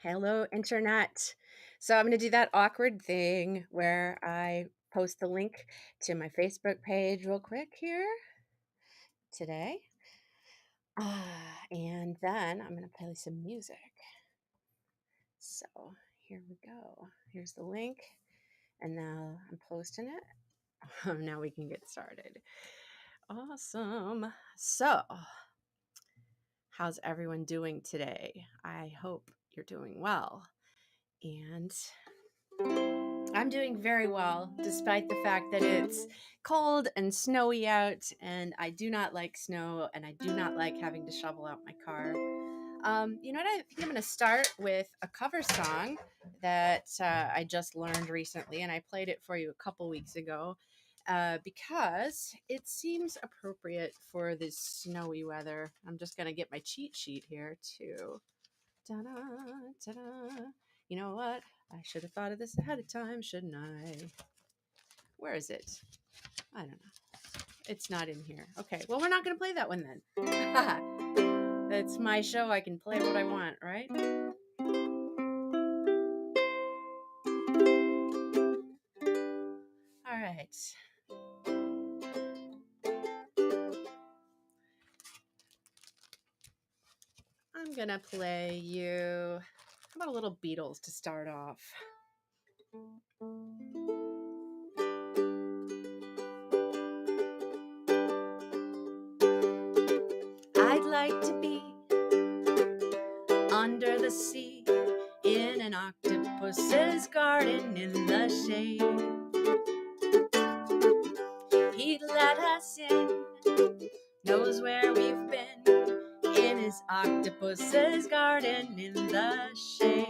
Hello, internet. So I'm going to do that awkward thing where I post the link to my Facebook page real quick here today. And then I'm going to play some music. So here we go. Here's the link. And now I'm posting it. Now we can get started. Awesome. So, how's everyone doing today? I hope you're doing well. And I'm doing very well, despite the fact that it's cold and snowy out, and I do not like snow, and I do not like having to shovel out my car. You know what? I think I'm going to start with a cover song that I just learned recently, and I played it for you a couple weeks ago because it seems appropriate for this snowy weather. I'm just going to get my cheat sheet here, too. Ta-da, ta-da. You know what? I should have thought of this ahead of time, shouldn't I? Where is it? I don't know. It's not in here. Okay, well, we're not going to play that one then. That's my show. I can play what I want, right? All right. I'm going to play you, how about a little Beatles to start off? I'd like to be under the sea in an octopus's garden in the shade. He'd let us in, knows where we've been, in his octopus's garden in the shade.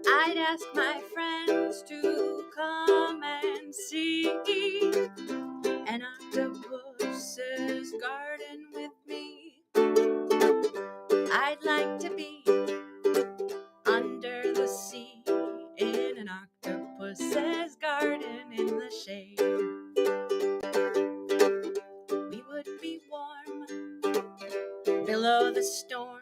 I'd ask my friends to come and see an octopus's garden with me. I'd like to be under the sea in an octopus's garden in the shade. We would be warm below the storm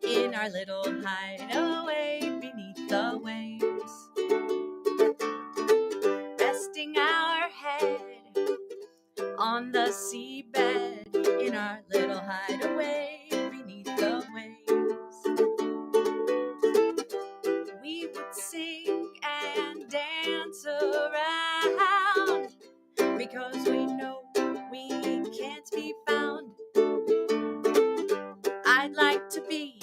in our little hideaway beneath the waves, resting our head on the seabed in our little hideaway beneath the waves. We would sing and dance around because we know we can't be found. I'd like to be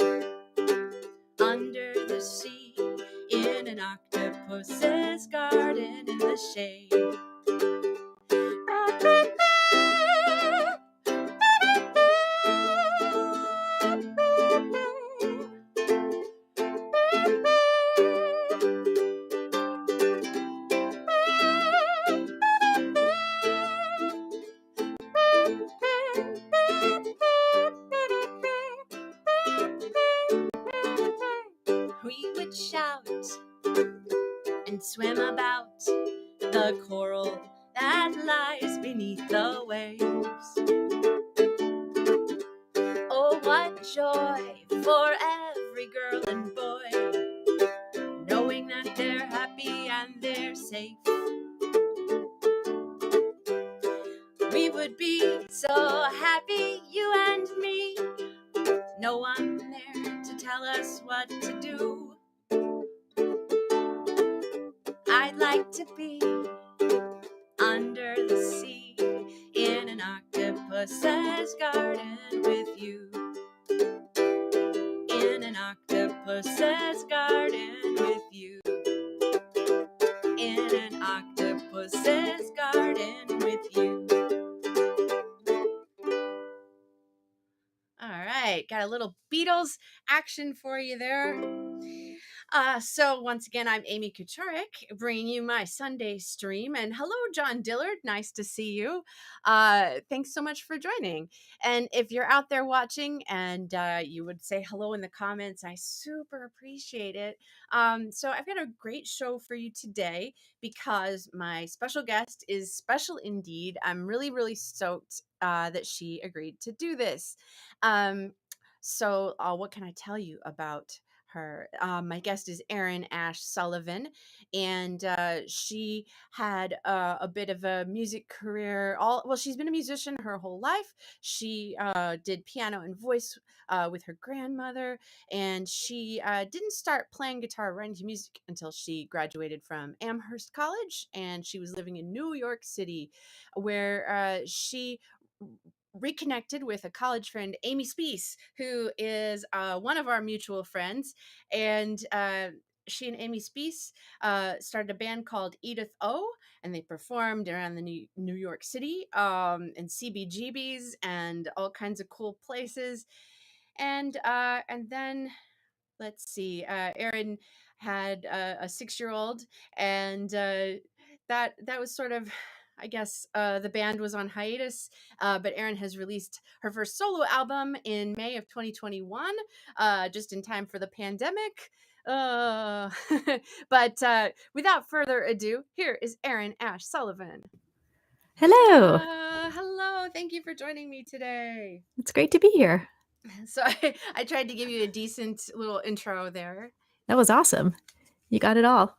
under the sea in an octopus's garden in the shade. We would shout and swim about the coral that lies beneath the waves. Oh, what joy for every girl and boy, knowing that they're happy and they're safe. We would be so happy, you and me, no one there to tell us what to do. I'd like to be under the sea in an octopus's garden with you. In an octopus's garden with you. In an octopus's garden with you. All right, got a little Beatles action for you there. So once again, I'm Amy Kucharik, bringing you my Sunday stream. And hello, John Dillard. Nice to see you. Thanks so much for joining. And if you're out there watching and you would say hello in the comments, I super appreciate it. So I've got a great show for you today because my special guest is special indeed. I'm really, really stoked that she agreed to do this. So, what can I tell you about her? My guest is Erin Ash Sullivan, and she had a bit of a music career. She's been a musician her whole life. She did piano and voice with her grandmother, and she didn't start playing guitar or writing music until she graduated from Amherst College, and she was living in New York City, where she reconnected with a college friend, Amy Spees, who is one of our mutual friends. And she and Amy Spees started a band called Edith O, and they performed around the New York City and CBGBs and all kinds of cool places. And then let's see. Erin had a 6-year-old, and that was sort of, I guess, the band was on hiatus. But Erin has released her first solo album in May of 2021, just in time for the pandemic. Uh, but without further ado, here is Erin Ash Sullivan. Hello. Hello. Thank you for joining me today. It's great to be here. So I tried to give you a decent little intro there. That was awesome. You got it all.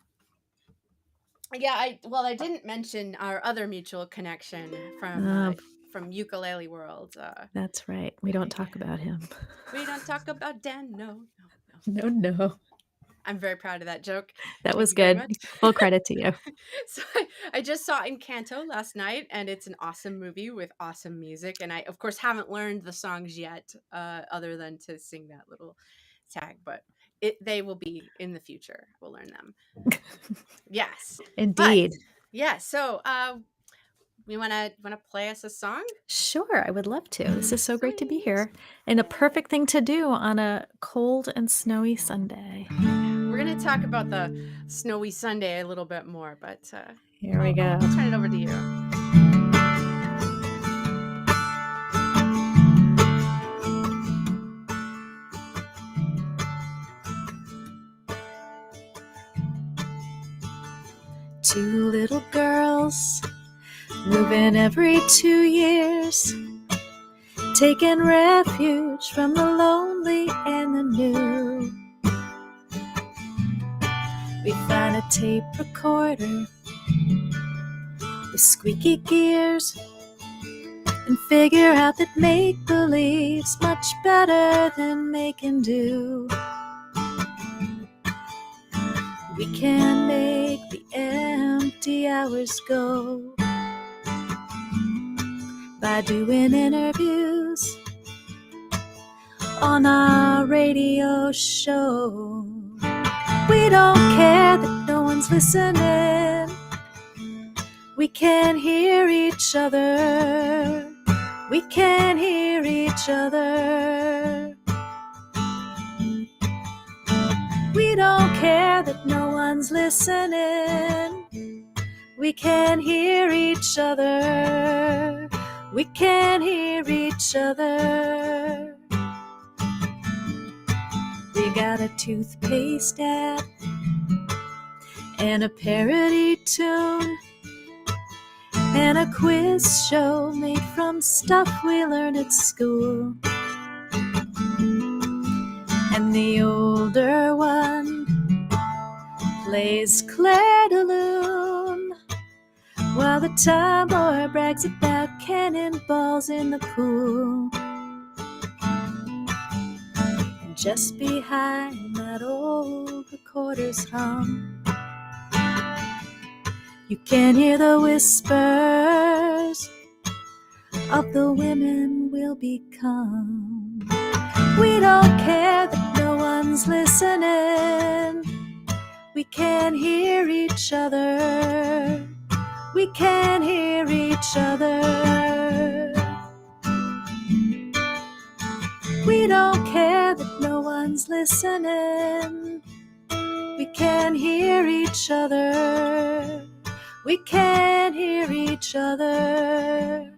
Yeah, I didn't mention our other mutual connection from Ukulele World. That's right. We don't talk about him. We don't talk about Dan. No. No. I'm very proud of that joke. That was Thank you good. Full credit to you. So I just saw Encanto last night, and it's an awesome movie with awesome music. And I, of course, haven't learned the songs yet, other than to sing that little tag. But they will be in the future. We'll learn them. Yes, Indeed. But, yeah. So we wanna play us a song? Sure, I would love to. This is so great to be here, and a perfect thing to do on a cold and snowy Sunday. We're gonna talk about the snowy Sunday a little bit more, but here we go. I'll turn it over to you. Two little girls moving every 2 years, taking refuge from the lonely and the new. We find a tape recorder with squeaky gears and figure out that make-believe's much better than making do. We can make the empty hours go by doing interviews on our radio show. We don't care that no one's listening. We can hear each other. We can hear each other. We don't care that no one's listening. We can hear each other. We can hear each other. We got a toothpaste ad and a parody tune and a quiz show made from stuff we learned at school. And the older one plays Claire de Lune while the Tumblr brags about cannonballs in the pool. And just behind that old recorder's hum, you can hear the whispers of the women we'll become. We don't care that no one's listening. We can hear each other. We can hear each other. We don't care that no one's listening. We can hear each other. We can hear each other.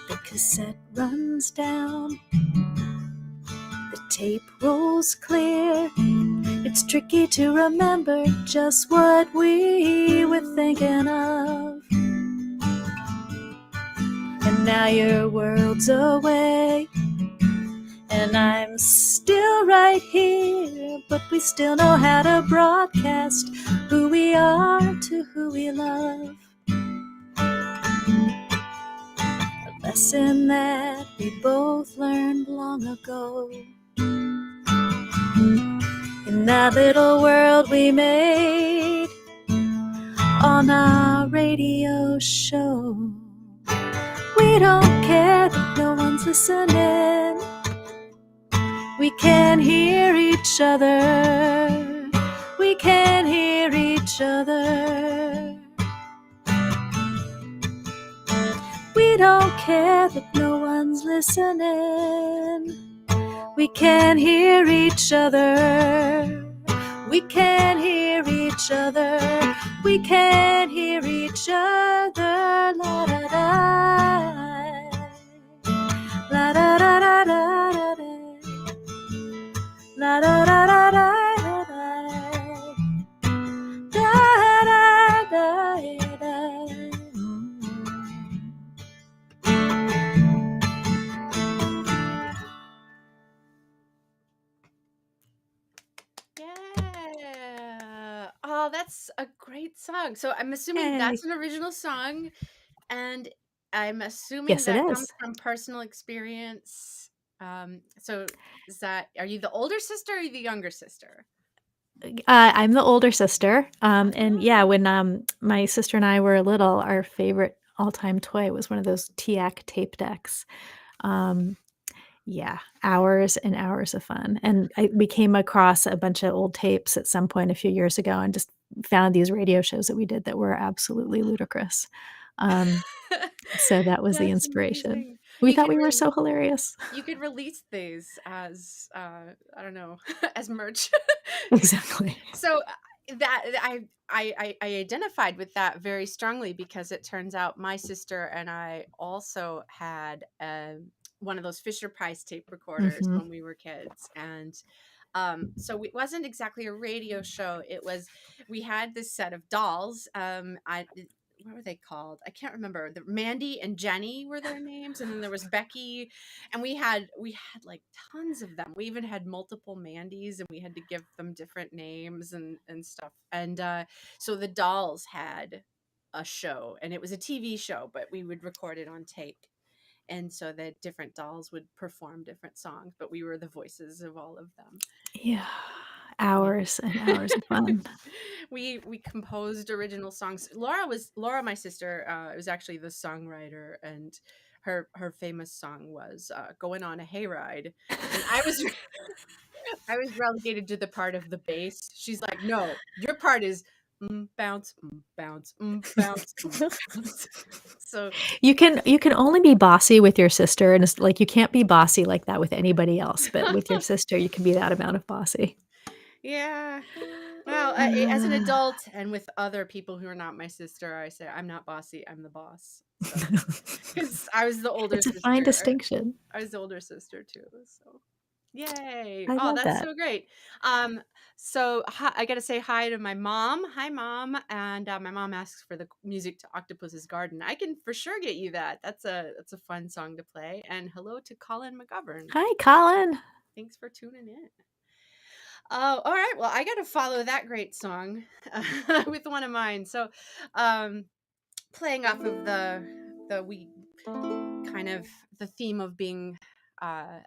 The cassette runs down. The tape rolls clear. It's tricky to remember just what we were thinking of. And now your world's away And I'm still right here, but we still know how to broadcast who we are to who we love. A lesson that we both learned long ago. In that little world we made on our radio show. We don't care that no one's listening. We can hear each other. We can hear each other. We don't care that no one's listening. We can hear each other. We can hear each other. We can hear each other. La da da. La da da da da da. La da da da da da. Da da da da. Yeah. Oh, that's a great song. So I'm assuming Yay. that's an original song, and I'm assuming Yes, it that comes is. from personal experience. So are you the older sister or are you the younger sister? I'm the older sister. And yeah, Ah. when my sister and I were little, our favorite all-time toy was one of those TIAC tape decks. Yeah, hours and hours of fun. And we came across a bunch of old tapes at some point a few years ago and just found these radio shows that we did that were absolutely ludicrous. So that was the That's inspiration. amazing. We thought we were so hilarious. You could release these as I don't know, as merch. Exactly. So that I identified with that very strongly because it turns out my sister and I also had one of those Fisher Price tape recorders Mhm. when we were kids, and so it wasn't exactly a radio show. It was, we had this set of dolls. What were they called? I can't remember. The Mandy and Jenny were their names, and then there was Becky, and we had like tons of them. We even had multiple Mandys, and we had to give them different names and stuff. And so the dolls had a show, and it was a TV show, but we would record it on tape. And so the different dolls would perform different songs, but we were the voices of all of them. Yeah. Yeah. Hours and hours of fun. We composed original songs. Laura, my sister, was actually the songwriter, and her famous song was "Going on a Hayride," and I was relegated to the part of the bass. She's like, "No, your part is bounce, bounce, bounce, bounce." So You can only be bossy with your sister, and it's like you can't be bossy like that with anybody else, but with your sister, you can be that amount of bossy. yeah. Well, as an Ah. adult and with other people who are not my sister, I say I'm not bossy. I'm the boss. So because I was the older It's a fine sister. distinction. I was the older sister too. So yay! I Oh, love that's that. so great. So I got to say hi to my mom. Hi, mom. And my mom asks for the music to Octopus's Garden. I can for sure get you that. That's a fun song to play. And hello to Colin McGovern. Hi, Colin. Thanks for tuning in. Oh, all right. Well, I got to follow that great song with one of mine. So, playing off of the we kind of the theme of being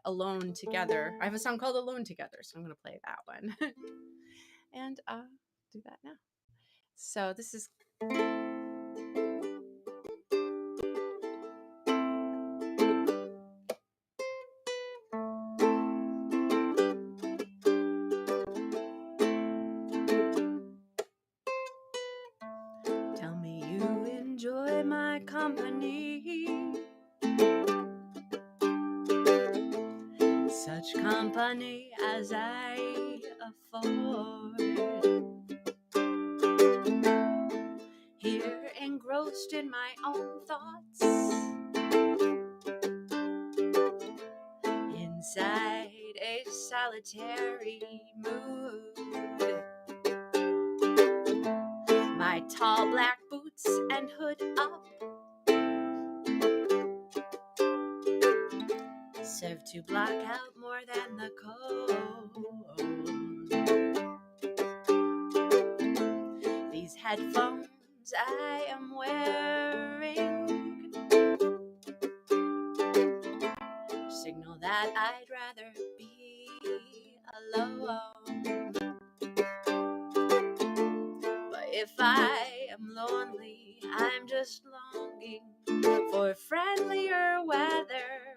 alone together. I have a song called "Alone Together," so I'm going to play that one and do that now. So this is. Tell me you enjoy my company. Such company as I afford. Here engrossed in my own thoughts. Inside a solitary mood. My tall black boots and hood up serve to block out more than the cold. These headphones I am wearing signal that I'd rather be alone. But if I am lonely, I'm just longing for friendlier weather.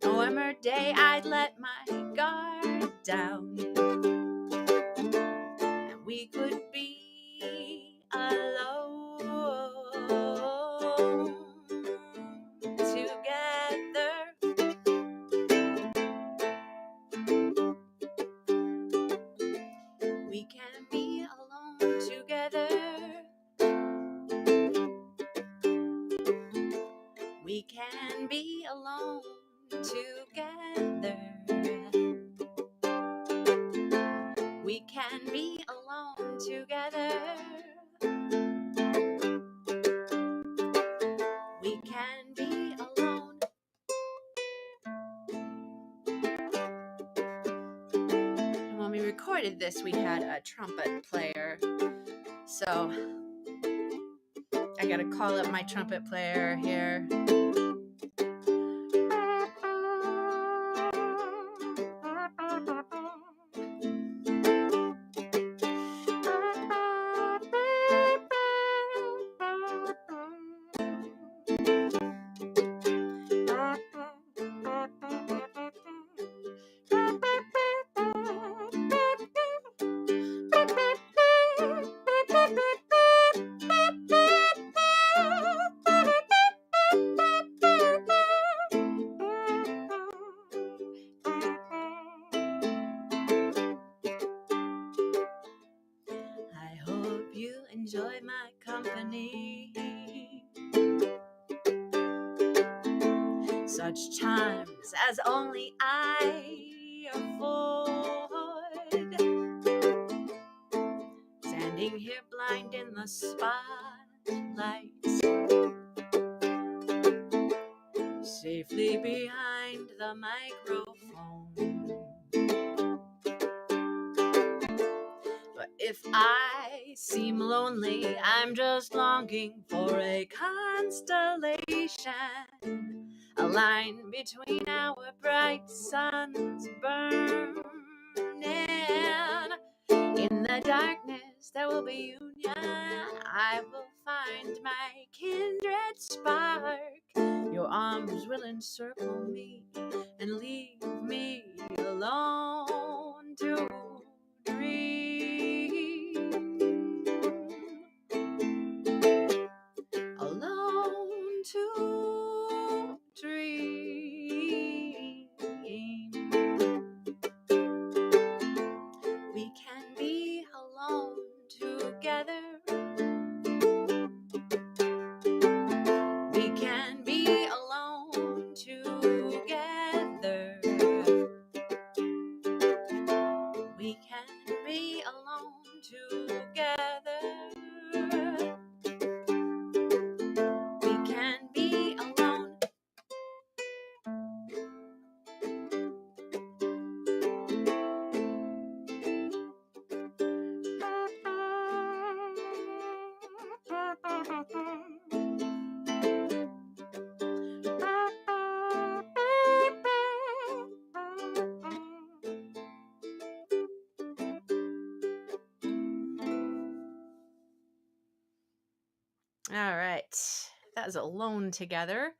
A warmer day, I'd let my guard down, and we could be alone together. We can be alone together. We can be alone together. We can be alone together. We can be alone. And when we recorded this, we had a trumpet player. So I gotta call up my trumpet player here. I hope you enjoy my company. Such times as only I afford. Standing here blind in the spotlight, safely behind the microphone. But if I seem lonely, I'm just longing for a constellation, a line between our bright suns burning. In the darkness there will be union. I will find my kindred spark. Your arms will encircle me and leave me alone to dream. Alone to dream. We can be alone together. We can be alone together. We can be alone together. We can be alone. All right. That was Alone Together.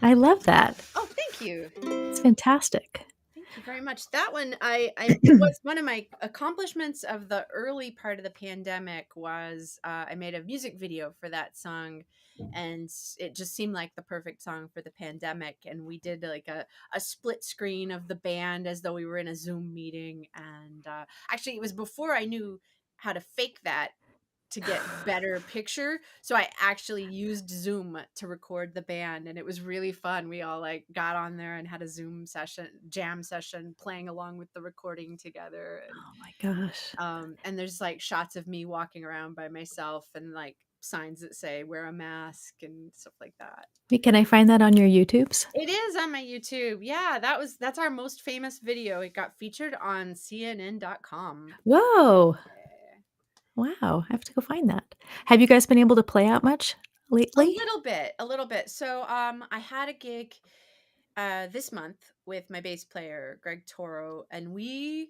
I love that. Oh, thank you. It's fantastic. Thank you very much. That one, it was one of my accomplishments of the early part of the pandemic was I made a music video for that song, and it just seemed like the perfect song for the pandemic. And we did like a split screen of the band as though we were in a Zoom meeting. And actually, it was before I knew how to fake that to get better picture. So I actually used Zoom to record the band, and it was really fun. We all like got on there and had a Zoom session, jam session, playing along with the recording together. And, Oh my gosh. and there's like shots of me walking around by myself and like signs that say wear a mask and stuff like that. Can I find that on your YouTubes? It is on my YouTube. Yeah, that's our most famous video. It got featured on CNN.com. Whoa. Yeah. Wow. I have to go find that. Have you guys been able to play out much lately? A little bit. So I had a gig this month with my bass player Greg Toro, and we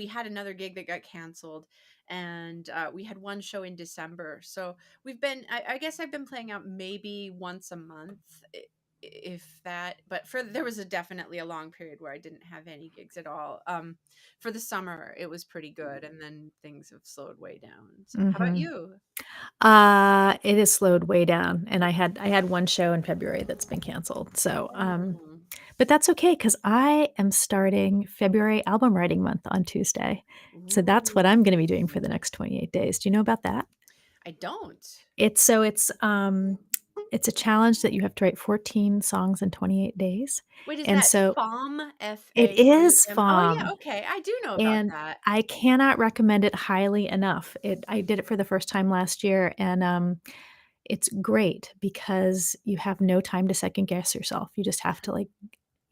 had another gig that got canceled, and we had one show in December. So we've been I guess I've been playing out maybe once a month, if that. But there was definitely a long period where I didn't have any gigs at all. For the summer it was pretty good, and then things have slowed way down. So how about Mm-hmm. you? It has slowed way down, and I had one show in February that's been canceled. So, Mm. but that's okay because I am starting February album writing month on Tuesday. So that's what I'm going to be doing for the next 28 days. Do you know about that? I don't. It's it's a challenge that you have to write 14 songs in 28 days. Wait, is And that so FOM? it is FAUM? Oh yeah, FOM. okay. I do know about And that. I cannot recommend it highly enough. I did it for the first time last year, and it's great because you have no time to second guess yourself. You just have to like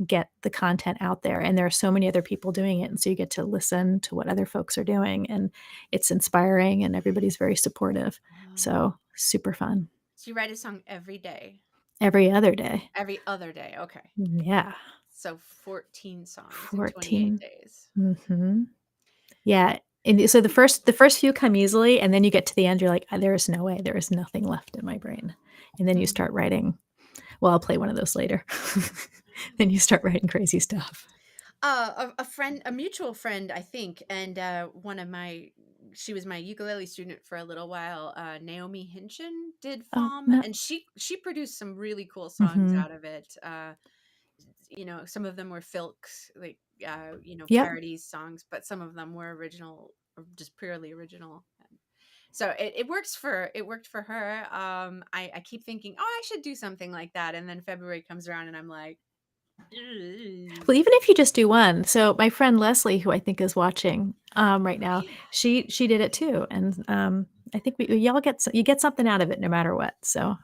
get the content out there, and there are so many other people doing it, and so you get to listen to what other folks are doing, and it's inspiring, and everybody's very supportive. So super fun. So you write a song every day? Every other day. Every other day. Okay. Yeah. So 14 songs in 28 14. days. Mm-hmm. Yeah. And so the first few come easily, and then you get to the end, you're like, there is no way, there is nothing left in my brain. And then you start writing. Well, I'll play one of those later. Then you start writing crazy stuff. A mutual friend, I think, and she was my ukulele student for a little while. Naomi Hinchin did Oh, FOM, no. and she produced some really cool songs Mhm. out of it. Some of them were filks, like Yep. parodies songs, but some of them were original, or just purely original. So it worked for her. I keep thinking, oh, I should do something like that, and then February comes around, and I'm like, "Ugh." Well, even if you just do one. So my friend Leslie, who I think is watching right now, she did it too, and I think y'all you get something out of it no matter what. So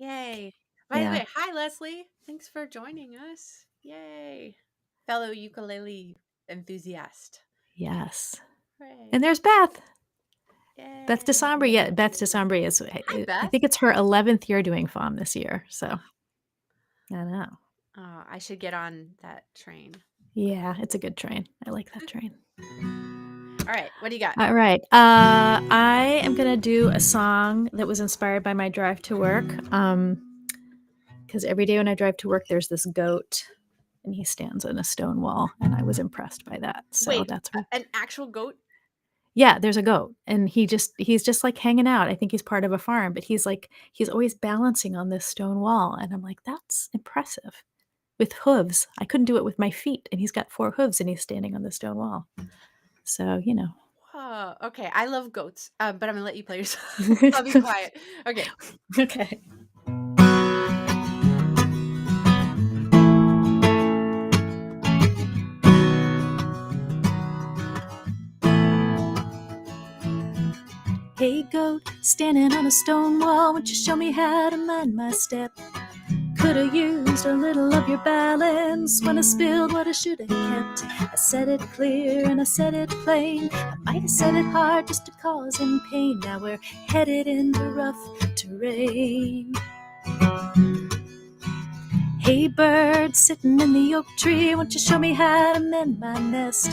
Yay! By the yeah, way, hi Leslie. Thanks for joining us. Yay, fellow ukulele enthusiast. yes. Hooray! And there's Beth. Beth Yay! DeSombre. Yeah, Beth DeSombre is. Hi I Beth. think it's her 11th year doing FOM this year. So I know. I should get on that train. Yeah, it's a good train. I like that train. All right, what do you got? All right. I am gonna do a song that was inspired by my drive to work. Because every day when I drive to work, there's this goat, and he stands on a stone wall, and I was impressed by that. So Wait, that's an actual goat? yeah. There's a goat, and he's just like hanging out. I think he's part of a farm, but he's always balancing on this stone wall, and I'm like, that's impressive. With hooves, I couldn't do it with my feet, and he's got 4 hooves, and he's standing on the stone wall. So Whoa, okay, I love goats, but I'm gonna let you play your song. I'll be quiet. Okay. Okay. Hey goat, standing on a stone wall, won't you show me how to mind my step? Could've used a little of your balance when I spilled what I should've kept. I said it clear and I said it plain. I might have said it hard just to cause him pain. Now we're headed into rough terrain. Hey bird, sitting in the oak tree, won't you show me how to mend my nest?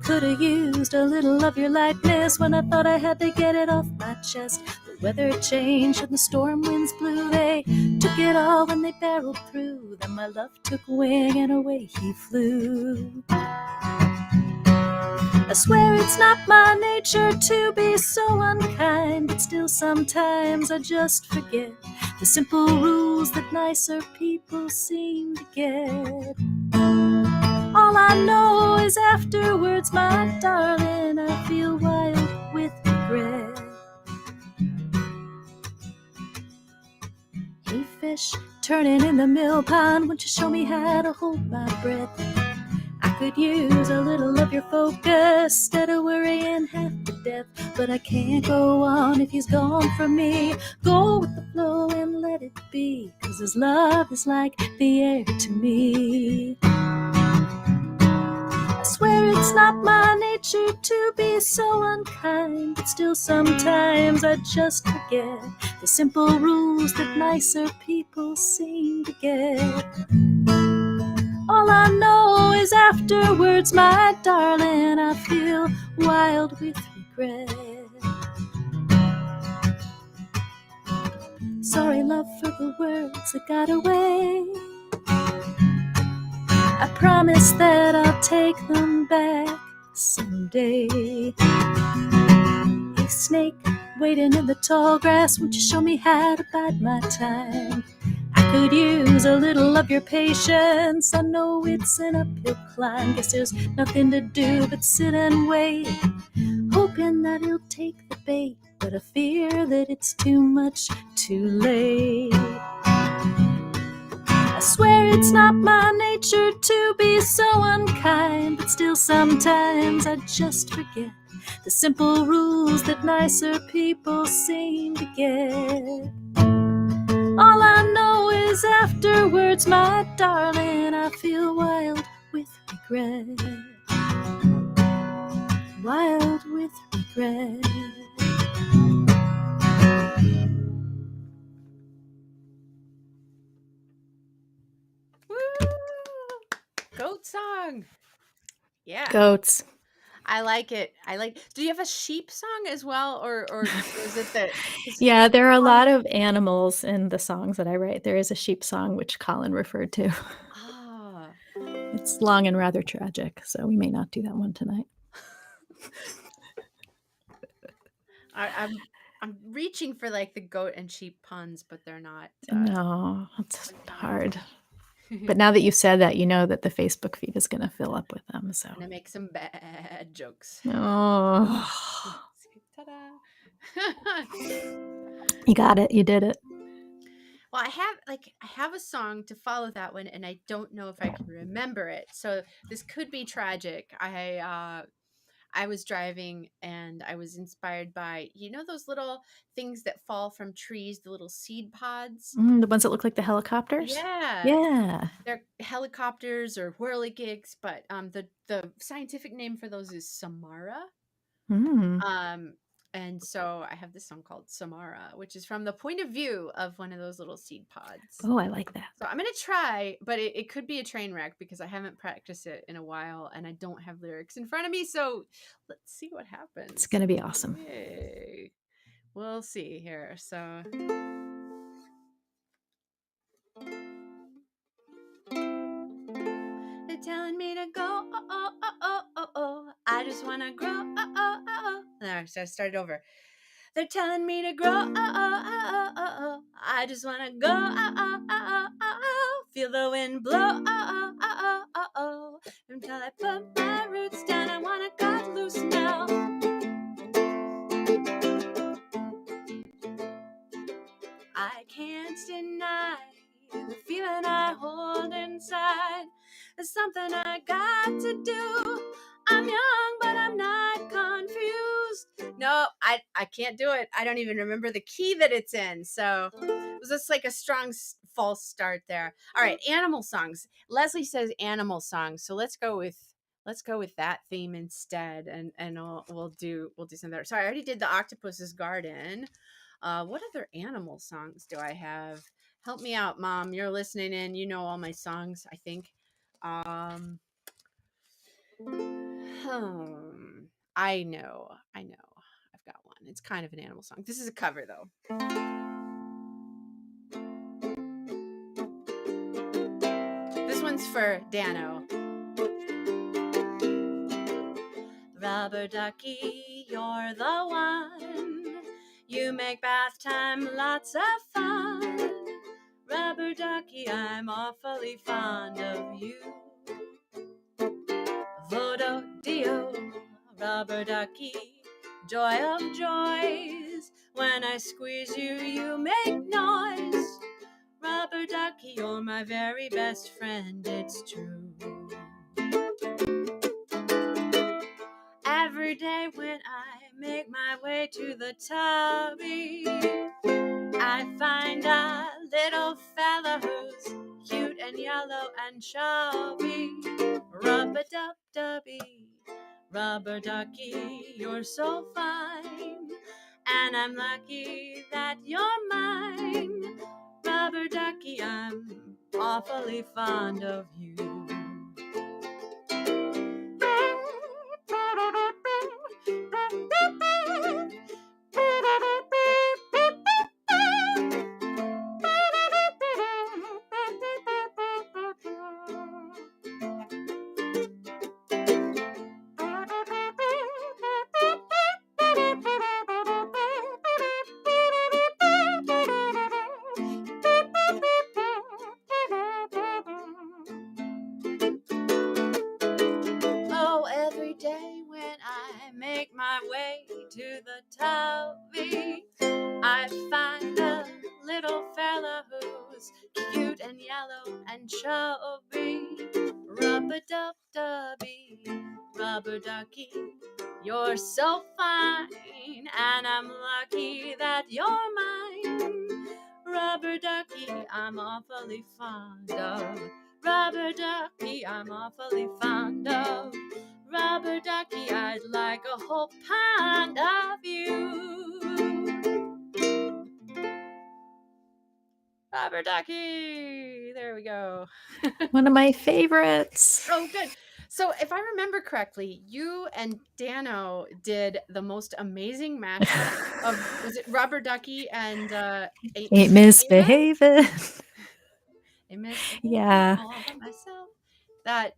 Could've used a little of your lightness when I thought I had to get it off my chest. The weather changed and the storm winds blew. They took it all when they barreled through. Then my love took wing and away he flew. I swear it's not my nature to be so unkind, but still sometimes I just forget the simple rules that nicer people seem to get. All I know is afterwards, my darling, I feel wild with regret. Hey fish, turning in the mill pond, won't you show me how to hold my breath? I could use a little of your focus instead of worrying half to death. But I can't go on if he's gone from me. Go with the flow and let it be, 'cause his love is like the air to me. I swear it's not my nature to be so unkind, but still sometimes I just forget the simple rules that nicer people seem to get. All I know is afterwards, my darling, I feel wild with regret. Sorry, love, for the words that got away. I promise that I'll take them back someday. Hey, snake, waiting in the tall grass, won't you show me how to bide my time? I could use a little of your patience. I know it's an uphill climb. Guess there's nothing to do but sit and wait, hoping that he'll take the bait, but I fear that it's too much too late. I swear it's not my nature to be so unkind, but still sometimes I just forget the simple rules that nicer people seem to get. All I know is afterwards, my darling, I feel wild with regret. Wild with regret. Woo! Goat song. Yeah. Goats. I like it. Do you have a sheep song as well, or is it that? Yeah, there are a lot of animals in the songs that I write. There is a sheep song, which Colin referred to. Ah. It's long and rather tragic, so we may not do that one tonight. I'm reaching for like the goat and sheep puns, but they're not. No, it's hard. But now that you've said that, you know that the Facebook feed is going to fill up with them. So I'm gonna make some bad jokes. Oh, Ta-da! You got it. You did it. Well, I have a song to follow that one, and I don't know if I can remember it. So this could be tragic. I was driving and I was inspired by, those little things that fall from trees, the little seed pods. The ones that look like the helicopters? Yeah. Yeah. They're helicopters or whirligigs, but the scientific name for those is Samara. And so I have this song called Samara, which is from the point of view of one of those little seed pods. Oh, I like that. So I'm going to try, but it could be a train wreck because I haven't practiced it in a while and I don't have lyrics in front of me. So let's see what happens. It's going to be awesome. Yay. We'll see here. So they're telling me to go. Oh. I just want to grow. There, so I started over. They're telling me to grow. I just want to go. Feel the wind blow. Until I put my roots down, I want to cut loose now. I can't deny the feeling I hold inside. There's something I got to do. I'm young, but I'm not confused. No, I can't do it. I don't even remember the key that it's in. So it was just like a strong false start there. All right, animal songs. Leslie says animal songs. So let's go with that theme instead, and we'll do something there. Sorry, I already did the Octopus's Garden. What other animal songs do I have? Help me out, Mom. You're listening in. You know all my songs, I think. I know. I've got one. It's kind of an animal song. This is a cover, though. This one's for Dano. Rubber ducky, you're the one. You make bath time lots of fun. Rubber ducky, I'm awfully fond of you. Vodo Dio, rubber ducky, joy of joys. When I squeeze you, you make noise. Rubber ducky, you're my very best friend, it's true. Every day when I make way to the tubby, I find a little fella who's cute and yellow and chubby. Rub-a-dub-dubby, rubber ducky, you're so fine, and I'm lucky that you're mine. Rubber ducky, I'm awfully fond of you. Oh, every day when I make my way to the tubby, I find a little fella who's cute and yellow and chubby. Rub-a-dub-dubby, rubber ducky, you're so fine, and I'm lucky that you're mine. Rubber ducky, I'm awfully fond of. Rubber ducky, I'm awfully fond of. Rubber ducky, I'd like a whole pound of you. Rubber ducky, there we go. One of my favorites. Oh, good. So if I remember correctly, you and Dano did the most amazing mashup of, was it Rubber Ducky and Ain't misbehaving. I miss Yeah. all by myself.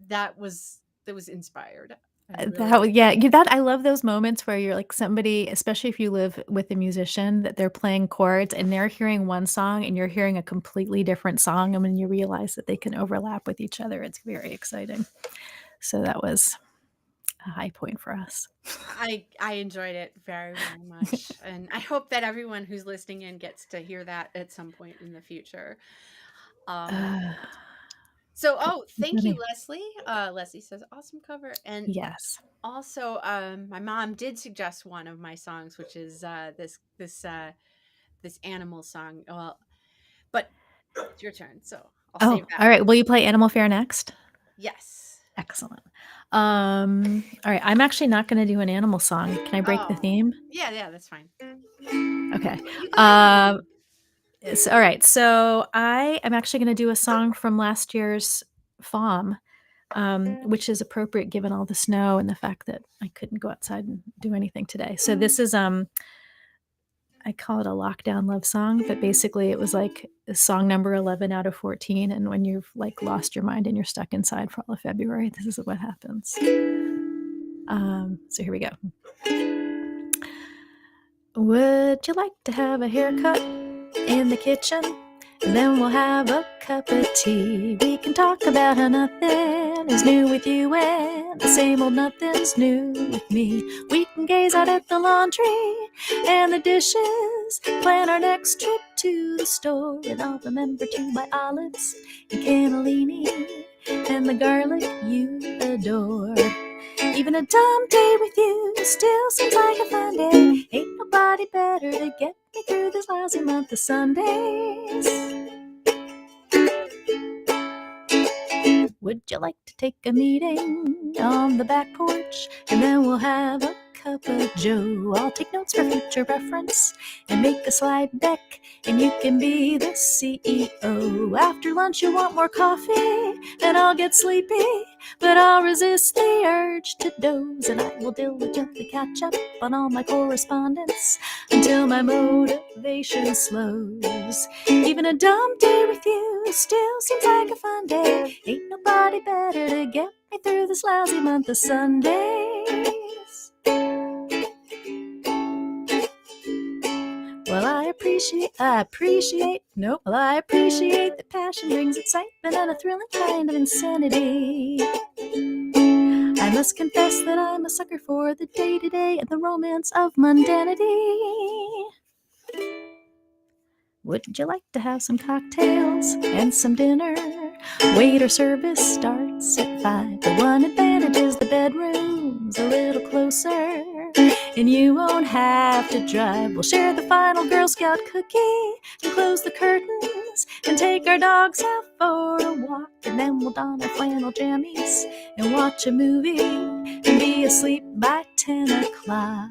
That was inspired. That I love those moments where you're like somebody, especially if you live with a musician, that they're playing chords and they're hearing one song and you're hearing a completely different song, and when you realize that they can overlap with each other, it's very exciting. So that was a high point for us. I enjoyed it very, very much, and I hope that everyone who's listening in gets to hear that at some point in the future. Thank you, Leslie. Leslie says awesome cover, and yes, also my mom did suggest one of my songs, which is this animal song. Well, but it's your turn, so I'll save that. All right. Will you play Animal Fair next? Yes. Excellent. All right. I'm actually not going to do an animal song. Can I break the theme? Yeah, that's fine. Okay. All right. So I am actually going to do a song from last year's FOM, which is appropriate given all the snow and the fact that I couldn't go outside and do anything today. So this is I call it a lockdown love song, but basically it was like song number 11 out of 14. And when you've like lost your mind and you're stuck inside for all of February, this is what happens. So here we go. Would you like to have a haircut in the kitchen? And then we'll have a cup of tea. We can talk about how nothing is new with you and the same old nothing's new with me. We can gaze out at the laundry and the dishes, plan our next trip to the store, and I'll remember to buy olives and cannellini and the garlic you adore. Even a dumb day with you still seems like a fun day. Ain't nobody better to get me through this lousy month of Sundays. Would you like to take a meeting on the back porch? And then we'll have a cup of joe. I'll take notes for future reference and make a slide deck, and you can be the CEO. After lunch you want more coffee, and I'll get sleepy, but I'll resist the urge to doze, and I will diligently catch up on all my correspondence until my motivation slows. Even a dumb day with you still seems like a fun day. Ain't nobody better to get me through this lousy month of Sundays. Well, I appreciate that passion brings excitement and a thrilling kind of insanity. I must confess that I'm a sucker for the day-to-day and the romance of mundanity. Would you like to have some cocktails and some dinner? Waiter service starts at 5. The one advantage is the bedroom's a little closer. and you won't have to drive. We'll share the final Girl Scout cookie and close the curtains and take our dogs out for a walk, and then we'll don our flannel jammies and watch a movie and be asleep by 10 o'clock.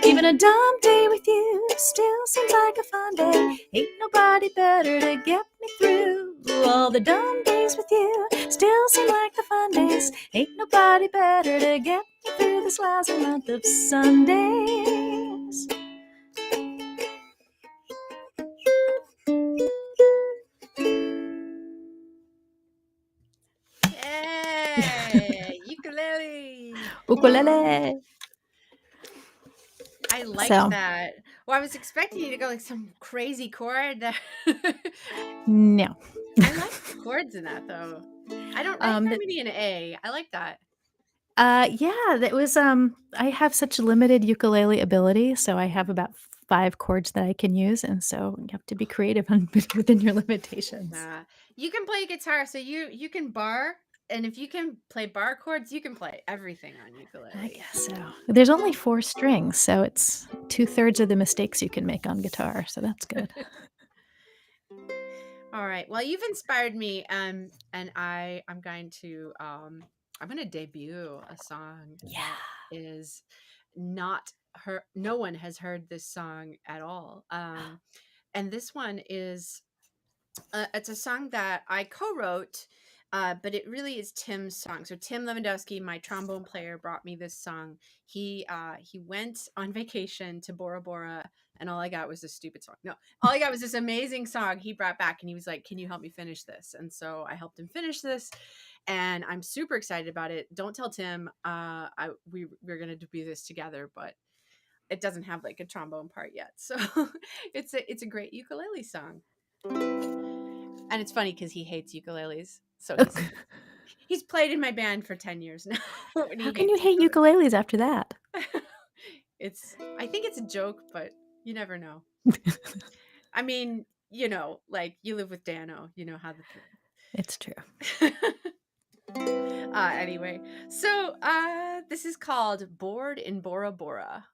Even a dumb day with you still seems like a fun day. Ain't nobody better to get me through. All the dumb days with you still seem like the fun days. Ain't nobody better to get me through this lousy month of Sundays. Yay! Ukulele. Ukulele. I liked So. that. Well, I was expecting you to go like some crazy chord. No. I like the chords in that though. I don't have many in A. I like that. Yeah, that was I have such limited ukulele ability, so I have about 5 chords that I can use, and so you have to be creative within your limitations. You can play guitar, so you can bar, and if you can play bar chords, you can play everything on ukulele. I guess so. There's only 4 strings, so it's 2/3 of the mistakes you can make on guitar, so that's good. All right. Well, you've inspired me, and I'm going to debut a song that is not her. No one has heard this song at all. And this one is it's a song that I co-wrote, but it really is Tim's song. So Tim Lewandowski, my trombone player, brought me this song. He went on vacation to Bora Bora, and all I got was this stupid song. No, all I got was this amazing song he brought back, and he was like, "Can you help me finish this?" And so I helped him finish this, and I'm super excited about it. Don't tell Tim. We're gonna do this together, but it doesn't have like a trombone part yet. So it's a great ukulele song. And it's funny because he hates ukuleles. So he's played in my band for 10 years now. How can you hate ukuleles after that? I think it's a joke, but you never know. I mean, like you live with Dano, you know how It's true. Anyway, so this is called Bored in Bora Bora.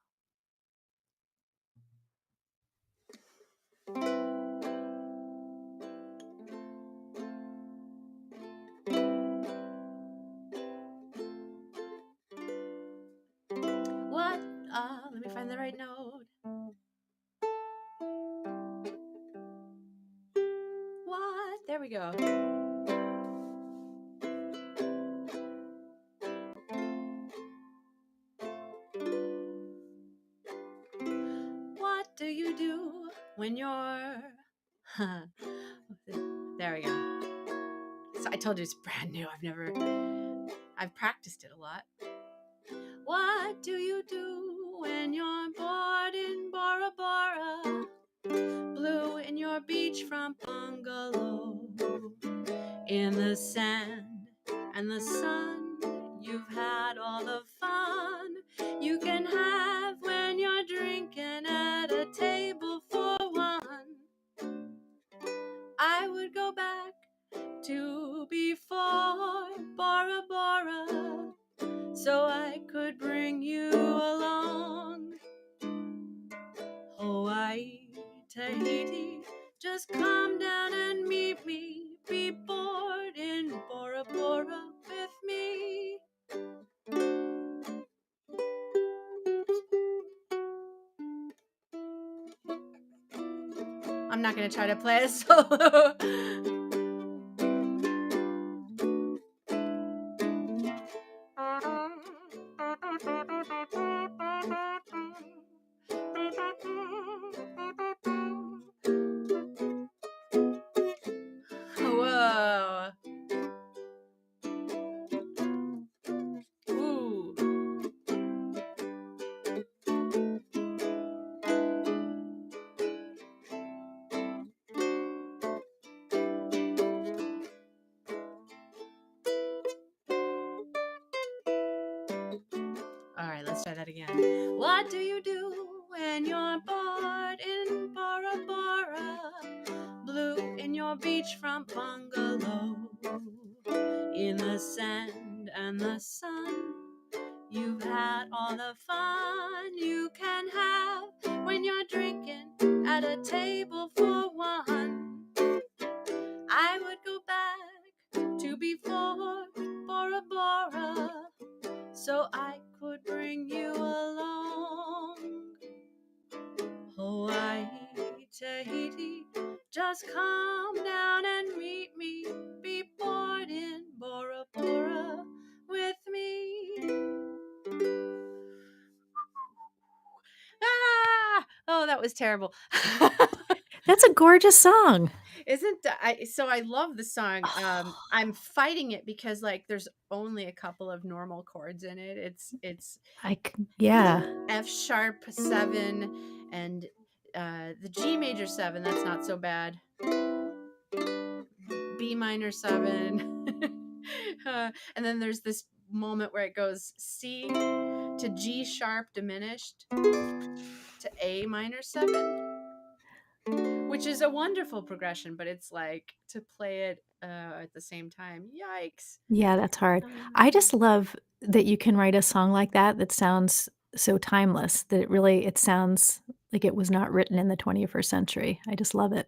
What? Let me find the right note. What? There we go. What do you do when you're... There we go. So I told you it's brand new. I've practiced it a lot. What do you do when you're bored in Bora Bora? Blue in your beachfront bungalow, in the sand and the sun, you've had all the fun you can have when you're drinking at a table for one. I would go back to before Bora Bora, so I could bring you along. Hawaii, Tahiti, just come down and meet me. Be bored in Bora Bora with me. I'm not going to try to play a solo. Whoa. Ooh. All right, let's try that again. What do you do when you're bored in Bora Bora? Blue in your beachfront bungalow, in the sand and the sun, You've had all the fun you can have when you're drinking at a table for one. I would go back to before Bora Bora so I could bring you along. Hawaii, Tahiti, just come down and meet me. Be bored in Bora Bora with me. Ah! Oh, that was terrible. That's a gorgeous song. Isn't so I love the song. I'm fighting it because like there's only a couple of normal chords in it. It's Yeah. F sharp 7 and the G major 7. That's not so bad. B minor 7. And then there's this moment where it goes C to G sharp diminished to A minor 7, which is a wonderful progression, but it's like to play it at the same time. Yikes. Yeah, that's hard. I just love that you can write a song like that that sounds so timeless, that it sounds like it was not written in the 21st century. I just love it.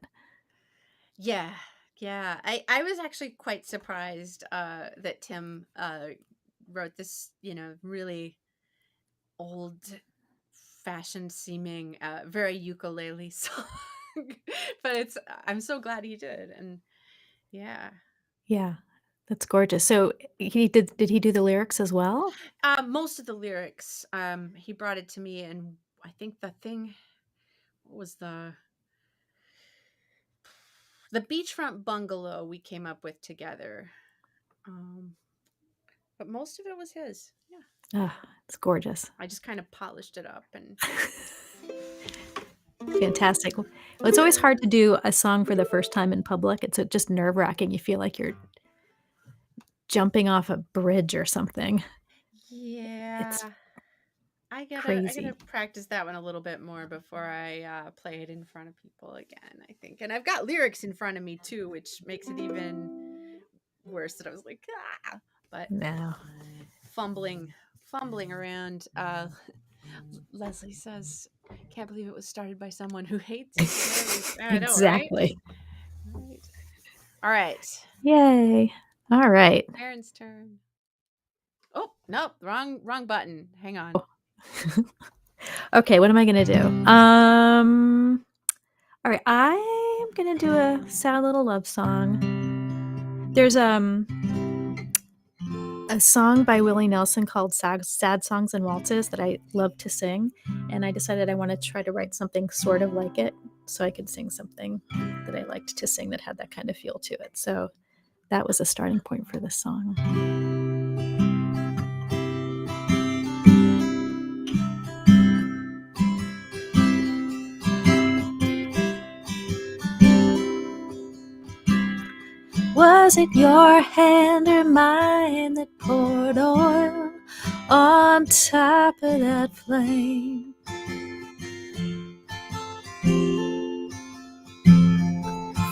Yeah. Yeah. I was actually quite surprised that Tim wrote this, really old fashioned seeming, very ukulele song. But I'm so glad he did. And yeah. Yeah, that's gorgeous. So did he do the lyrics as well? Most of the lyrics, he brought it to me, and I think the thing was the beachfront bungalow we came up with together. But most of it was his. Yeah. Ah, it's gorgeous. I just kind of polished it up and Fantastic. Well, it's always hard to do a song for the first time in public. It's just nerve-wracking. You feel like you're jumping off a bridge or something. yeah. It's I gotta crazy. practice that one a little bit more before I play it in front of people again, I think. And I've got lyrics in front of me too, which makes it even worse that I was like, ah, but No. fumbling around. Leslie says, can't believe it was started by someone who hates I know, right? Exactly. Right. All right. Yay. All right. Erin's turn. Oh, nope, wrong button. Hang on. Okay, what am I gonna do? All right, I am gonna do a sad little love song. There's a song by Willie Nelson called Sad Songs and Waltzes that I love to sing, and I decided I want to try to write something sort of like it so I could sing something that I liked to sing that had that kind of feel to it. So that was a starting point for this song. Was it your hand or mine that poured oil on top of that flame?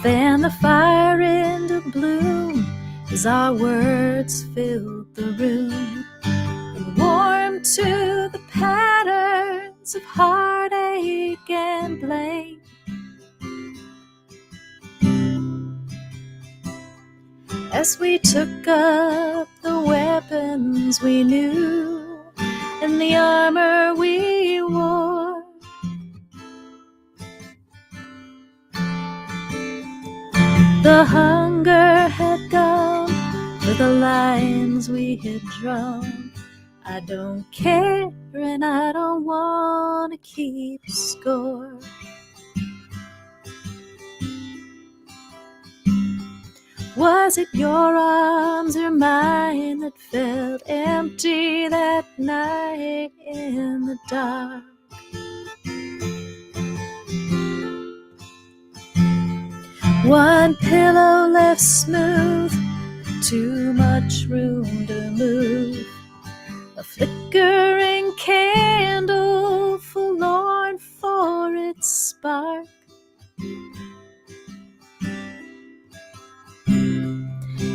Fan the fire into bloom as our words filled the room and warmed to the patterns of heartache and blame. As we took up the weapons we knew and the armor we wore, the hunger had gone for the lines we had drawn. I don't care and I don't want to keep score. Was it your arms or mine that felt empty that night in the dark? One pillow left smooth, too much room to move. A flickering candle, forlorn for its spark.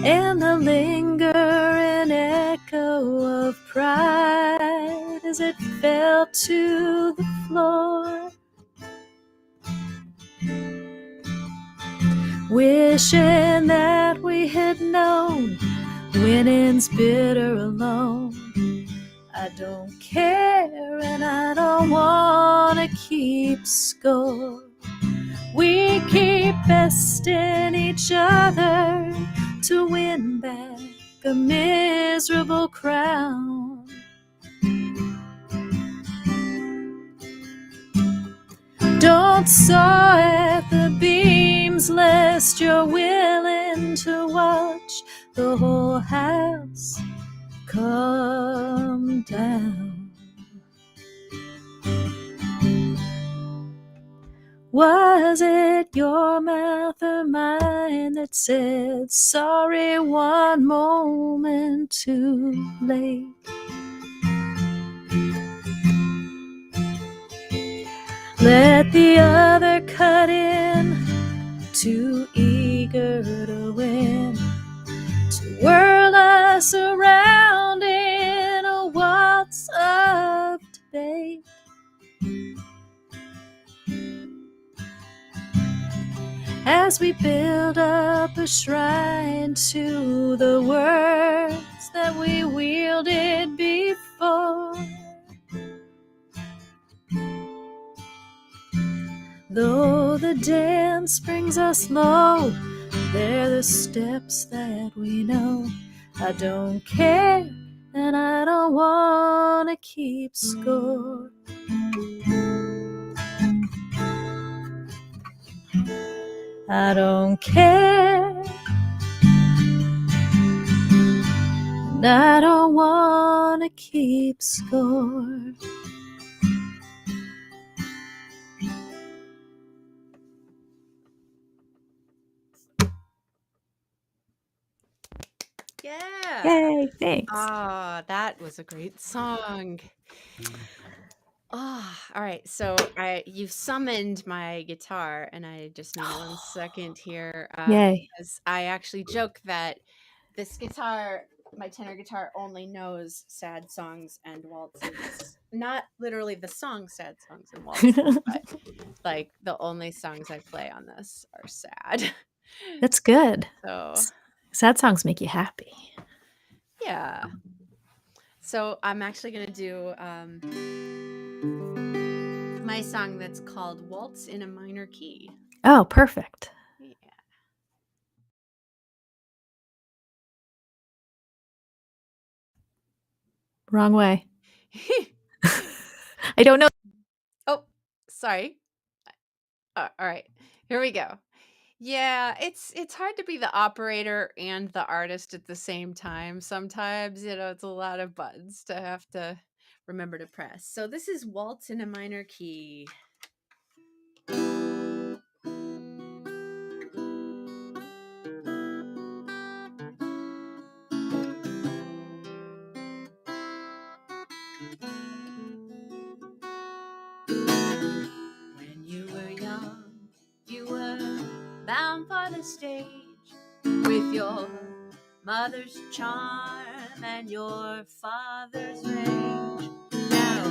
And the lingering echo of pride as it fell to the floor. Wishing that we had known winning's bitter alone. I don't care and I don't wanna keep score. We keep besting each other to win back a miserable crown. Don't saw at the beams lest you're willing to watch the whole house come down. Was it your mouth or mine that said sorry one moment too late? Let the other cut in, too eager to win, to whirl us around in a waltz of debate. As we build up a shrine to the words that we wielded before, though the dance brings us low, they're the steps that we know. I don't care and I don't wanna keep score. I don't care and I don't wanna keep score. Yeah. Yay, thanks. Ah, that was a great song. Ah, all right. So you've summoned my guitar, and I just need 1 second here. Yay. Because I actually joke that this guitar, my tenor guitar, only knows sad songs and waltzes. Not literally the song sad songs and waltzes, but like the only songs I play on this are sad. That's good. So Sad songs make you happy. yeah. So I'm actually gonna do my song that's called Waltz in a Minor Key. Oh, perfect. Yeah. Wrong way. I don't know. Oh, sorry. All right, here we go. Yeah, it's hard to be the operator and the artist at the same time. Sometimes, it's a lot of buttons to have to remember to press. So this is Waltz in a Minor Key. When you were young, you were bound for the stage with your mother's charm and your father's rage. Now,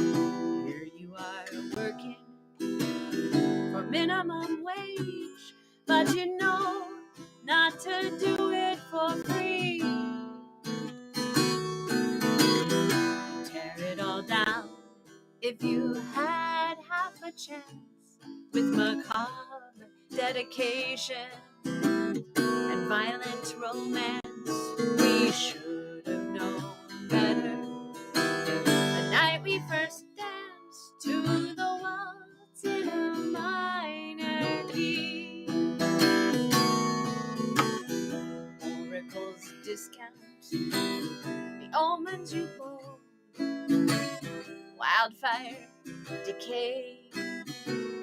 here you are working for minimum wage, but you know not to do it for free. Tear it all down if you had half a chance, with macabre dedication and violent romance. We should have known better the night we first danced to the waltz in a minor key. Oracles discount the omens you hold. Wildfire, decay,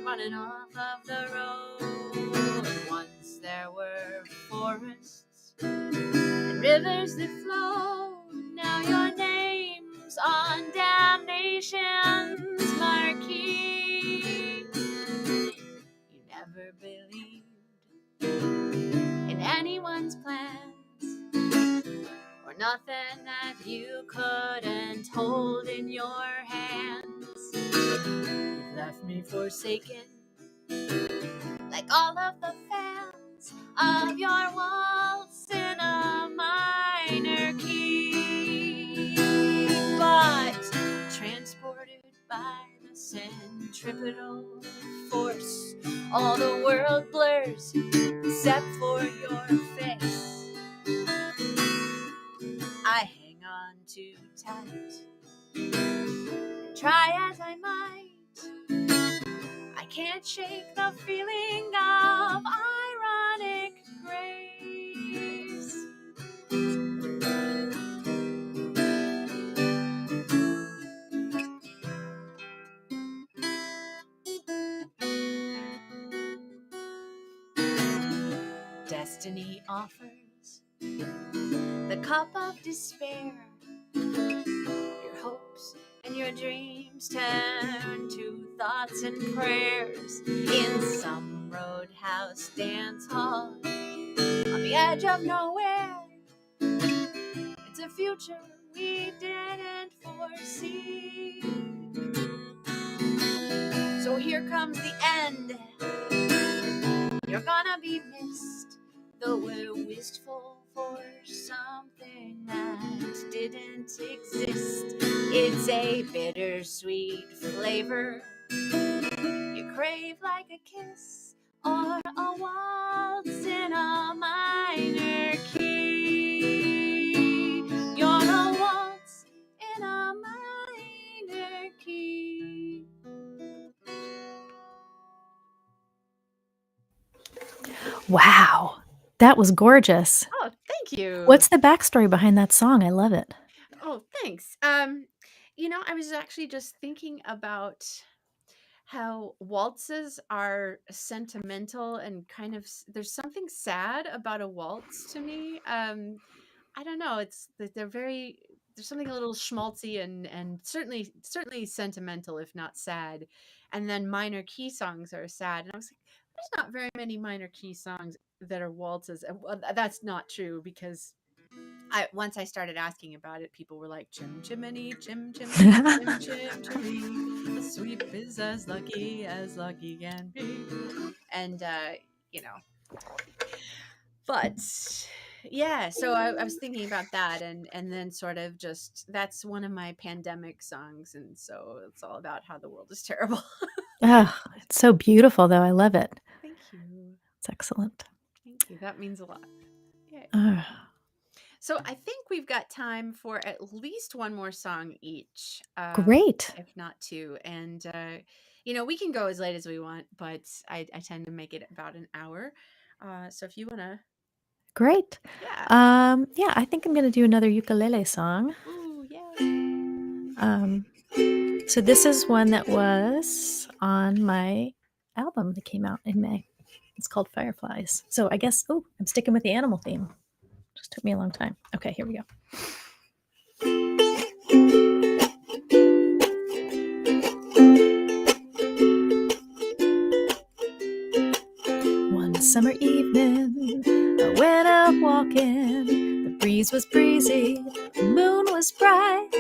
running off of the road. Once there were forests and rivers that flow. Now your name's on damnation's marquee. You never believed in anyone's plans, or nothing that you couldn't hold in your hand. left me forsaken, like all of the fans of your waltz in a minor key. But transported by the centripetal force, all the world blurs except for your face. I hang on too tight. Try as I might, I can't shake the feeling of ironic grace. Destiny offers the cup of despair. Your hopes and your dreams turn to thoughts and prayers in some roadhouse dance hall on the edge of nowhere. It's a future we didn't foresee. So here comes the end. You're gonna be missed, though we're wistful for something that didn't exist. It's a bittersweet flavor you crave, like a kiss or a waltz in a minor key. You're a waltz in a minor key. Wow, that was gorgeous. Oh, thank you. What's the backstory behind that song? I love it. Oh, thanks. I was actually just thinking about how waltzes are sentimental and kind of there's something sad about a waltz to me. I don't know, it's that they're very there's something a little schmaltzy and certainly sentimental, if not sad. And then minor key songs are sad, and I was like, there's not very many minor key songs that are waltzes. And well, that's not true, because once I started asking about it, people were like, chim chimney, chim chimney, chim chim chimney. The sweep is as lucky can be. And but yeah, so I was thinking about that, and then sort of just that's one of my pandemic songs, and so it's all about how the world is terrible. Oh, it's so beautiful, though. I love it. Thank you. It's excellent. Thank you. That means a lot. Yay. Ah, So I think we've got time for at least one more song each. great. If not two. And, we can go as late as we want, but I tend to make it about an hour. So if you want to. Great. Yeah. Yeah, I think I'm going to do another ukulele song. Ooh, yay. So this is one that was on my album that came out in May. It's called Fireflies. So I guess, I'm sticking with the animal theme. Just took me a long time. Okay, here we go. One summer evening, I went out walking. The breeze was breezy, the moon was bright.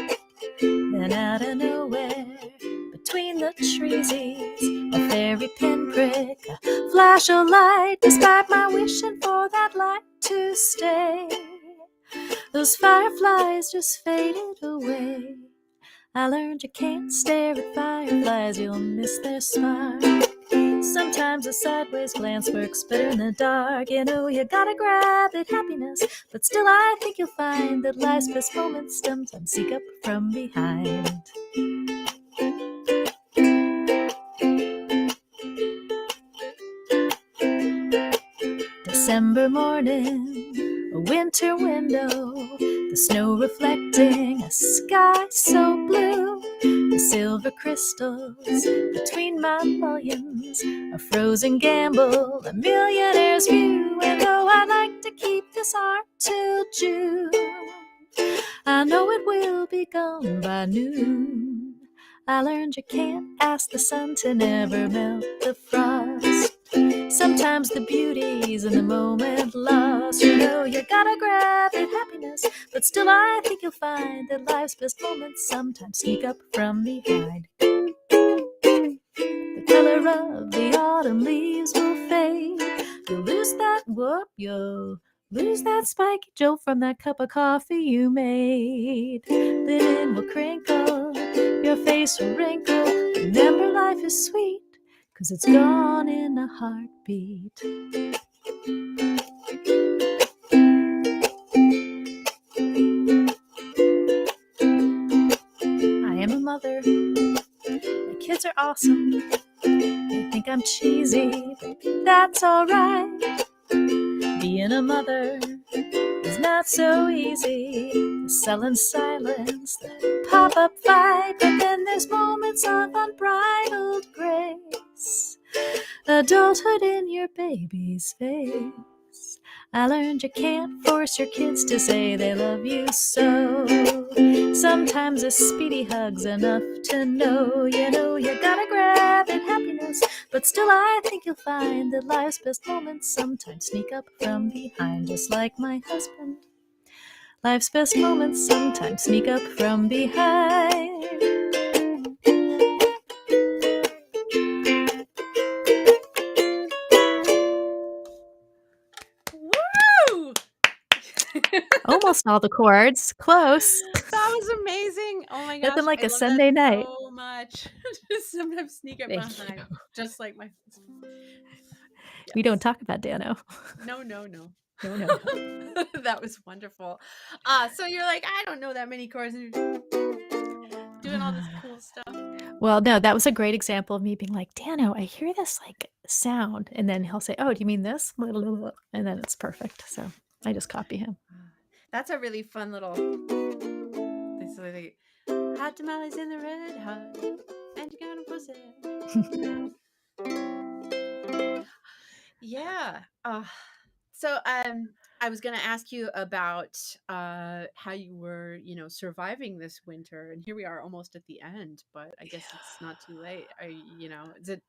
Then out of nowhere, between the treesies, a fairy pinprick, a flash of light. Despite my wishing for that light to stay, those fireflies just faded away. I learned you can't stare at fireflies, you'll miss their spark. Sometimes a sideways glance works better in the dark. You gotta grab at happiness, but still I think you'll find that life's best moments sometimes sneak up from behind. December morning, a winter window, the snow reflecting a sky so blue, the silver crystals between my mullions, a frozen gamble, a millionaire's view. And though I'd like to keep this art till June, I know it will be gone by noon. I learned you can't ask the sun to never melt the frost. Sometimes the beauty's in the moment lost. You gotta grab at happiness, but still I think you'll find that life's best moments sometimes sneak up from behind. color of the autumn leaves will fade. You'll lose that spiky jolt from that cup of coffee you made. Linen will crinkle, your face will wrinkle. Remember, life is sweet, 'cause it's gone in a heartbeat. I am a mother. My kids are awesome. They think I'm cheesy, but that's alright. Being a mother is not so easy. The sullen silence, the pop-up fight, but then there's moments of unbridled grace. Adulthood in your baby's face. I learned you can't force your kids to say they love you so. Sometimes a speedy hug's enough to know you gotta grab in happiness. But still I think you'll find that life's best moments sometimes sneak up from behind, just like my husband. Life's best moments sometimes sneak up from behind. Woo! Almost all the chords. Close. That was amazing. Oh my gosh. Nothing like I a love Sunday that night. so much. Just sometimes sneak up Thank behind. you. Just like my We don't talk about Dano. No. No. That was wonderful. So you're like, I don't know that many chords, and you're doing all this cool stuff. Well, no, that was a great example of me being like, Dano, I hear this like sound. And then he'll say, oh, do you mean this? And then it's perfect. So I just copy him. That's a really fun little. This really hot tamales in the red hot, and you got 'em for sale. Yeah. So I was gonna ask you about how you were, surviving this winter, and here we are almost at the end, but I guess it's not too late. Is it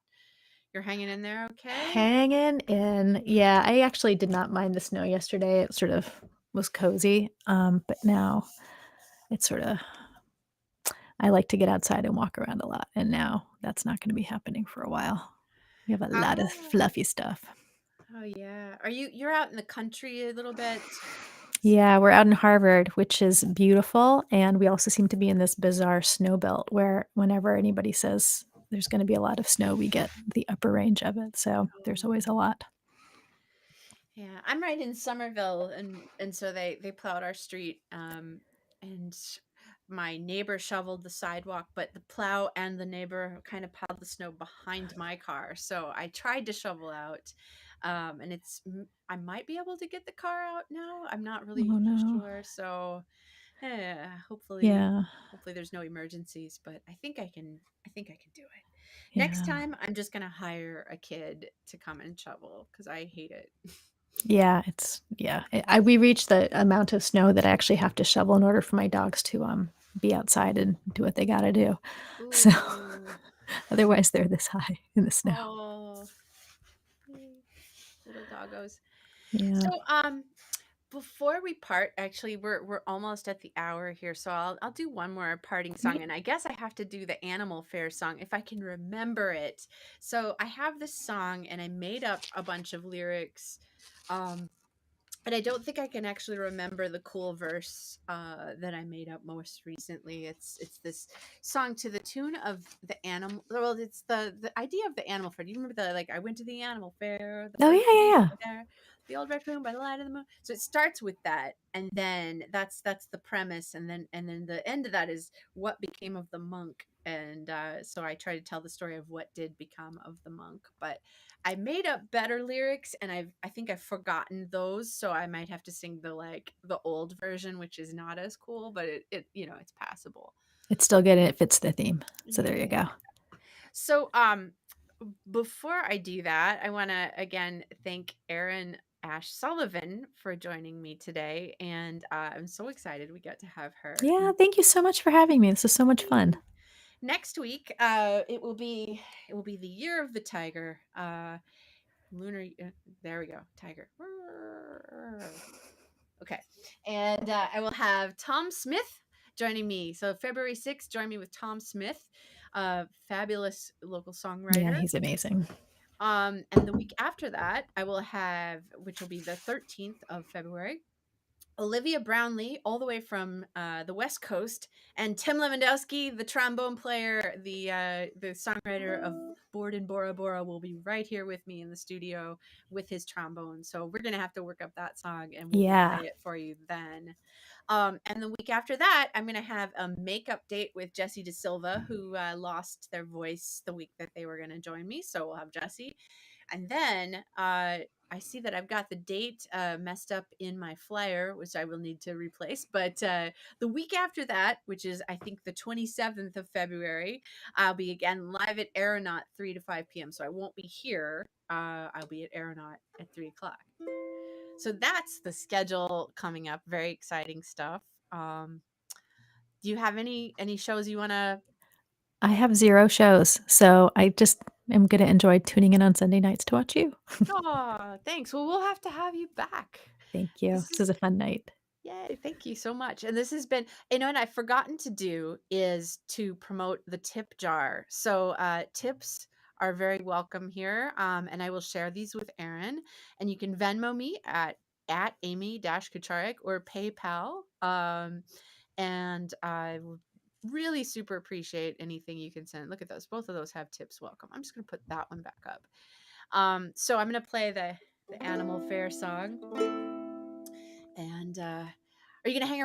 you're hanging in there okay? Hanging in. Yeah, I actually did not mind the snow yesterday. It sort of was cozy. But now it's sort of, I like to get outside and walk around a lot. And now that's not going to be happening for a while. We have a lot of fluffy stuff. Oh yeah. You're out in the country a little bit? Yeah, we're out in Harvard, which is beautiful. And we also seem to be in this bizarre snow belt where whenever anybody says there's going to be a lot of snow, we get the upper range of it. So there's always a lot. Yeah, I'm right in Somerville, and so they plowed our street, and my neighbor shoveled the sidewalk, but the plow and the neighbor kind of piled the snow behind my car. So I tried to shovel out, and I might be able to get the car out now. I'm not really Oh, no. sure. So hopefully there's no emergencies, but I think I can do it. Yeah. Next time I'm just gonna hire a kid to come and shovel because I hate it. Yeah, we reached the amount of snow that I actually have to shovel in order for my dogs to be outside and do what they got to do. Ooh. So otherwise they're this high in the snow. Oh, little doggos. Yeah. So before we part, actually we're almost at the hour here, so I'll do one more parting song, and I guess I have to do the Animal Fair song if I can remember it. So I have this song and I made up a bunch of lyrics, and I don't think I can actually remember the cool verse that I made up most recently. It's this song to the tune of the animal. Well, it's the idea of the animal fair. Do you remember I went to the animal fair? Oh, yeah. There, the old raccoon by the light of the moon. So it starts with that, and then that's the premise, and then the end of that is what became of the monk. And so I try to tell the story of what did become of the monk, but I made up better lyrics, and I think I've forgotten those, so I might have to sing the old version, which is not as cool, but it it's passable. It's still good and it fits the theme. So there you go. So before I do that, I want to again thank Erin Ash Sullivan for joining me today, and I'm so excited we got to have her. Yeah, thank you so much for having me. This was so much fun. Next week, it will be the year of the tiger. Lunar. There we go, tiger. Okay, and I will have Tom Smith joining me. So February 6th, join me with Tom Smith. a fabulous local songwriter. Yeah, he's amazing. And the week after that, I will have, which will be the 13th of February, Olivia Brownlee, all the way from the West Coast, and Tim Lewandowski, the trombone player, the songwriter of Bored in Bora Bora, will be right here with me in the studio with his trombone. So we're gonna have to work up that song, and we'll play it for you then. And the week after that, I'm gonna have a makeup date with Jessie De Silva, who lost their voice the week that they were gonna join me. So we'll have Jessie, and then I see that I've got the date messed up in my flyer, which I will need to replace. But the week after that, which is I think the 27th of February, I'll be again live at Aeronaut 3 to 5 p.m. So I won't be here. I'll be at Aeronaut at 3 o'clock. So that's the schedule coming up. Very exciting stuff. Do you have any shows you want to? I have 0 shows, so I just am going to enjoy tuning in on Sunday nights to watch you. Oh, thanks. Well, we'll have to have you back. Thank you. This was a fun night. Yay, thank you so much. And this has been, and I've forgotten to do is to promote the tip jar. So tips are very welcome here. And I will share these with Erin. And you can Venmo me at Amy-Kucharik or PayPal. And I would really super appreciate anything you can send. Look at those. Both of those have tips welcome. I'm just going to put that one back up. So I'm going to play the Animal Fair song. And are you gonna hang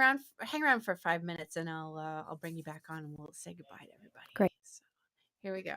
around for 5 minutes, and I'll bring you back on, and we'll say goodbye to everybody. Great. So, here we go.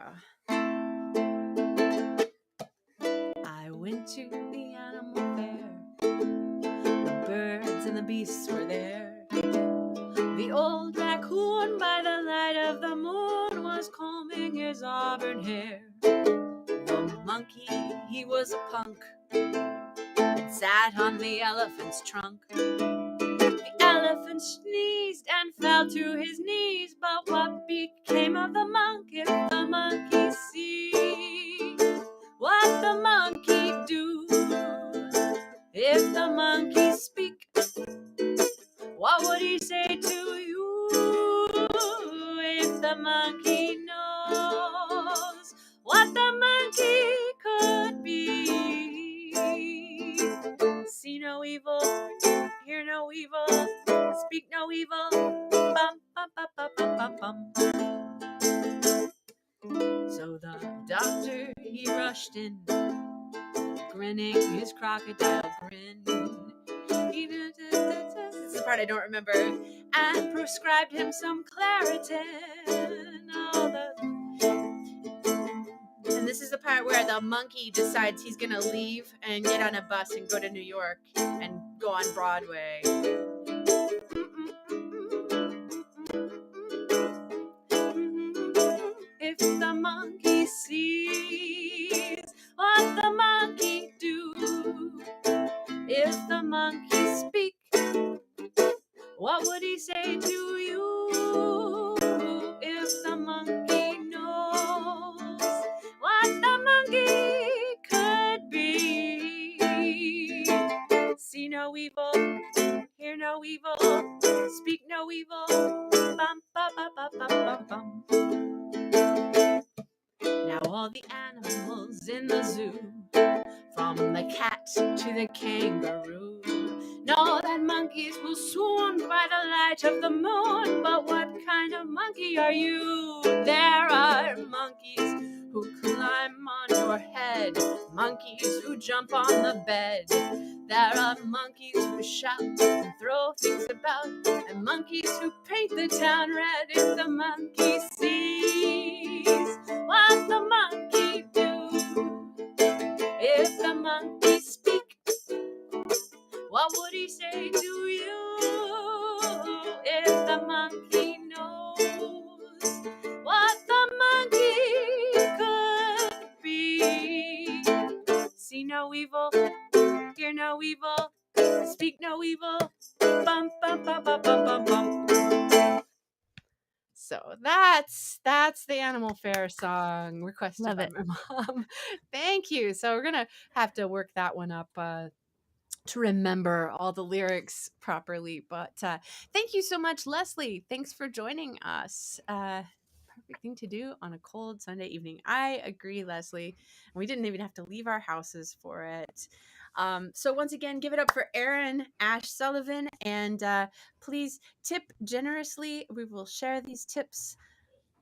I went to the animal fair. The birds and the beasts were there. The old raccoon by the light of the moon was combing his auburn hair. The monkey, he was a punk, and sat on the elephant's trunk. The elephant sneezed and fell to his knees, but what became of the monk if the monkey see? What the monkey do? If the monkey speak, what would he say to you? If the monkey knows what the monkey could be? See no evil, hear no evil, speak no evil. Bum, bum, bum, bum, bum, bum, bum. So the doctor, he rushed in, grinning his crocodile grin. This is the part I don't remember. And prescribed him some Claritin. And this is the part where the monkey decides he's gonna leave and get on a bus and go to New York and go on Broadway. If the monkey sees, what the monkey do? If the monkey speak, what would he say to you? If the monkey knows what the monkey could be? See no evil, hear no evil, speak no evil. Bum, bum, bum, bum, bum, bum. Now all the animals in the zoo, from the cat to the kangaroo, know that monkeys will swoon by the light of the moon. But what kind of monkey are you? There are monkeys who climb on your head, monkeys who jump on the bed. There are monkeys who shout and throw things about, and monkeys who paint the town red. If the monkey sees, what the monkey do? If the monkey speak, what would he say to you? If the monkey knows what the monkey could be? See no evil, hear no evil, speak no evil. Bum, bum, bum, bum, bum, bum, bum. So that's the Animal Fair song requested Love by it. my mom. Thank you. So we're gonna have to work that one up to remember all the lyrics properly. But thank you so much, Leslie. Thanks for joining us. perfect thing to do on a cold Sunday evening. I agree, Leslie. And we didn't even have to leave our houses for it. So once again, give it up for Erin Ash Sullivan, and please tip generously. We will share these tips.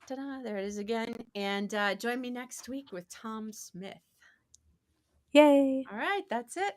Ta-da, there it is again. And join me next week with Tom Smith. Yay! All right, that's it.